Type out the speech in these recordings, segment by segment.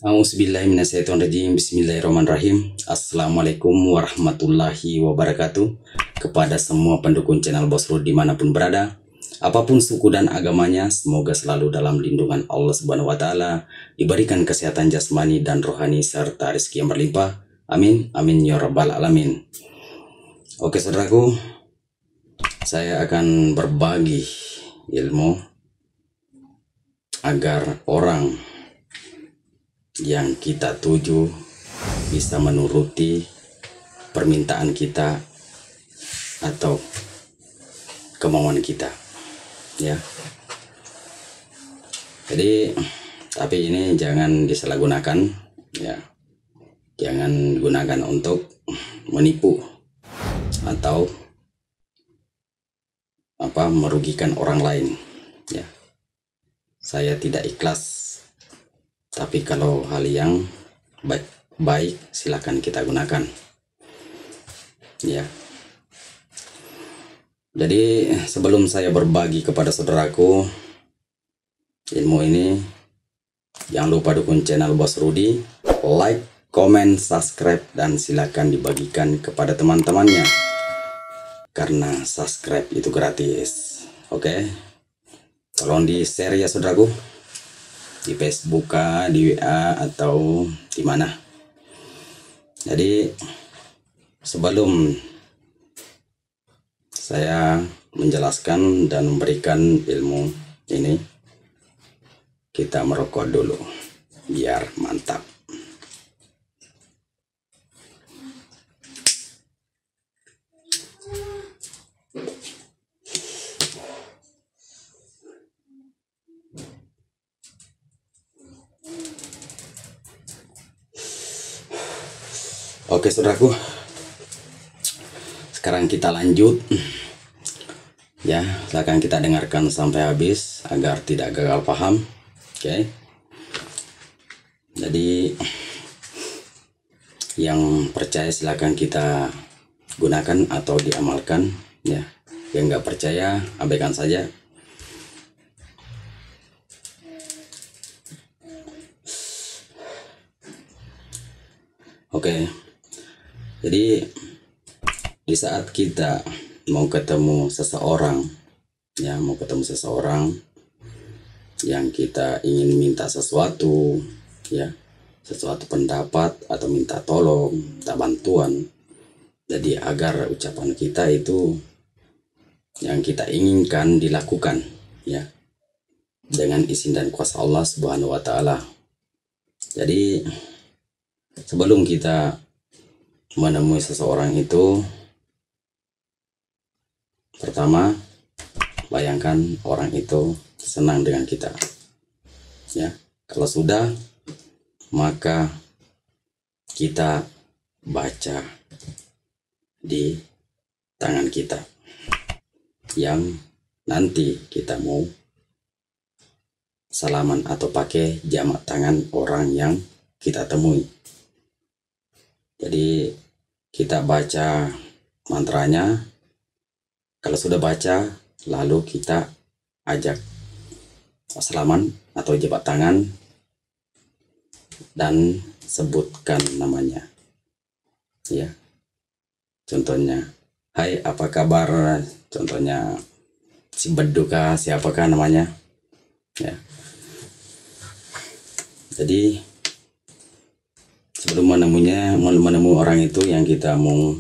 Auzubillahiminasyaitonirrajim. Bismillahirrahmanirrahim. Assalamualaikum warahmatullahi wabarakatuh. Kepada semua pendukung channel Bos Rud dimanapun berada, apapun suku dan agamanya, semoga selalu dalam lindungan Allah Subhanahu wa Ta'ala, diberikan kesehatan jasmani dan rohani serta rezeki yang berlimpah. Amin, amin ya rabbal alamin. Oke saudaraku, saya akan berbagi ilmu agar orang yang kita tuju bisa menuruti permintaan kita atau kemauan kita, ya. Jadi tapi ini jangan disalahgunakan, ya. Jangan gunakan untuk menipu atau merugikan orang lain, ya. Saya tidak ikhlas. Tapi kalau hal yang baik silakan kita gunakan, ya. Jadi sebelum saya berbagi kepada saudaraku ilmu ini, jangan lupa dukung channel Bos Rudi, like, comment, subscribe, dan silakan dibagikan kepada teman-temannya karena subscribe itu gratis. Oke, tolong di share ya saudaraku, di Facebook, di WA, atau di mana. Jadi sebelum saya menjelaskan dan memberikan ilmu ini, kita merokok dulu biar mantap. Oke saudaraku, sekarang kita lanjut, ya. Silakan kita dengarkan sampai habis agar tidak gagal paham. Oke. Jadi yang percaya silakan kita gunakan atau diamalkan, ya. Yang nggak percaya abaikan saja. Oke. Jadi di saat kita mau ketemu seseorang, ya, mau ketemu seseorang yang kita ingin minta sesuatu, ya, sesuatu pendapat atau minta tolong, minta bantuan. Jadi agar ucapan kita itu yang kita inginkan dilakukan, ya, dengan izin dan kuasa Allah Subhanahu wa Ta'ala. Jadi sebelum kita menemui seseorang itu, pertama bayangkan orang itu senang dengan kita, ya. Kalau sudah, maka kita baca di tangan kita yang nanti kita mau salaman atau pakai jamak tangan orang yang kita temui. Jadi kita baca mantranya. Kalau sudah baca, lalu kita ajak salaman atau jabat tangan dan sebutkan namanya, ya. Contohnya, hai apa kabar, contohnya si Beduka, siapakah namanya, ya. Jadi sebelum menemui orang itu yang kita mau,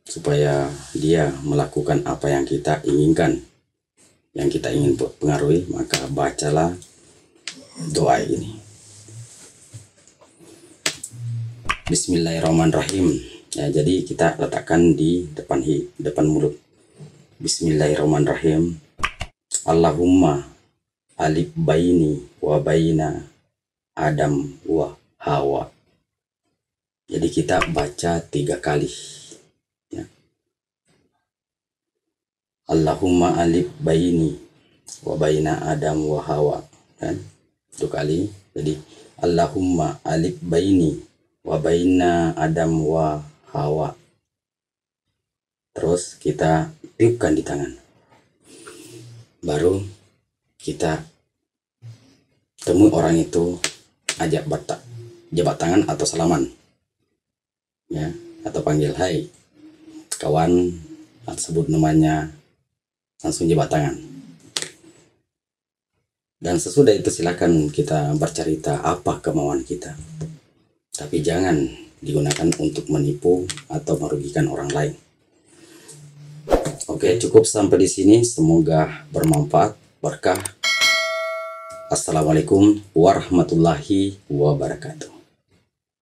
supaya dia melakukan apa yang kita inginkan, yang kita ingin pengaruhi, maka bacalah doa ini. Bismillahirrahmanirrahim, ya. Jadi kita letakkan di depan mulut. Bismillahirrahmanirrahim. Allahumma alif baini wa baina Adam wa Hawa. Jadi kita baca 3 kali, ya. Allahumma alif baini wa baina Adam wa Hawa, kan? 2 kali. Jadi Allahumma alif baini wa baina Adam wa Hawa. Terus kita tiupkan di tangan. Baru kita temui orang itu, ajak jabat tangan atau salaman, ya, atau panggil hai kawan, atau sebut namanya, langsung jabat tangan. Dan sesudah itu silakan kita bercerita apa kemauan kita, tapi jangan digunakan untuk menipu atau merugikan orang lain. Oke, cukup sampai di sini. Semoga bermanfaat, berkah. Assalamualaikum warahmatullahi wabarakatuh.